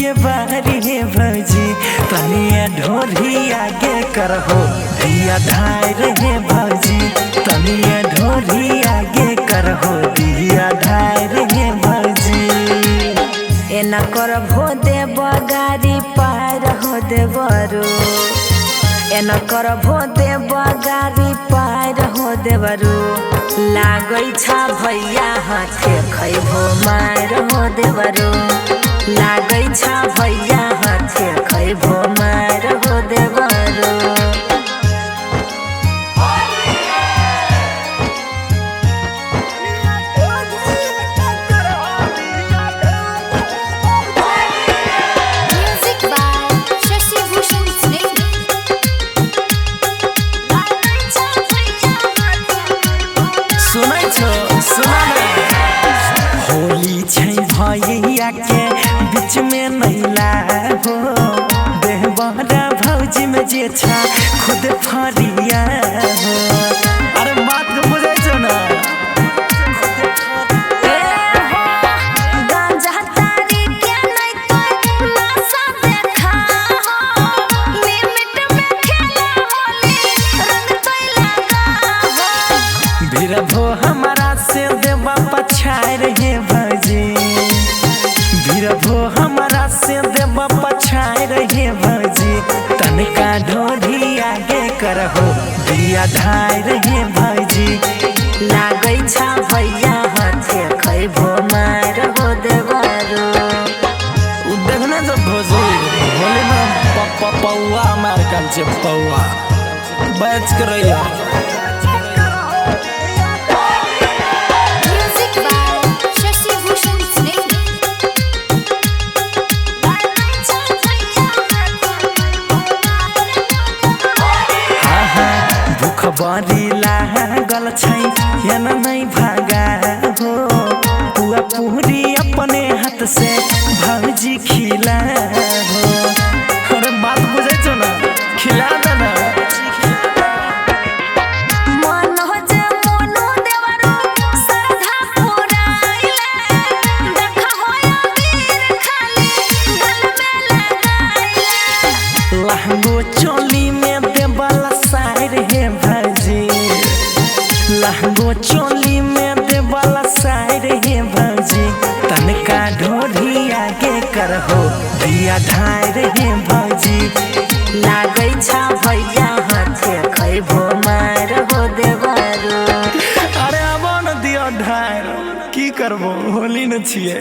के बारी है भौजी तनिया ढोरी आगे करहो दिया धार है भौजी तनिया ढोरी आगे करहो दिया धार है भौजी। एना करभो देव गाड़ी पार हो देवरो एना करभो देव गाड़ी पार हो देवरो लागै छ भैया हाथे खैभो मार हो देवरो लागै छ भैया हाथे खैभो मार हो देवरो। होली छै भैया के बीच में नैला हो देहबरा भौजी में जे छा खुद फरिया हो। अरे बात को बुझे छो ना भीरभो हमारा से देवा पछाड़ है भौजी भीरभो हमारा से देवा पछाड़ है भौजी तनका ढोरी आगे करहो दिया धार है भौजी लागै छ भैया हाथे खैभो मार हो देवरो। देखना जब भौजी होली में पौआ मार कल से पौआ बैच कर रही बड़ी लागल छै एना नहीं भागा हो पुआ पूरी अपने हाथ से भौजी खिला हो। अरे बात बुझे छो ना खिला दे ना लहंगो चोली में देवला साइर है भौजी लहंगो चोली में देवला साइर है भौजी तनका ढोरी आगे करहो दिया धार है भौजी लागै छ भैया हाथे खैभो मार हो देवरो। अरे अब न दिया धार की करबो होली न छिए।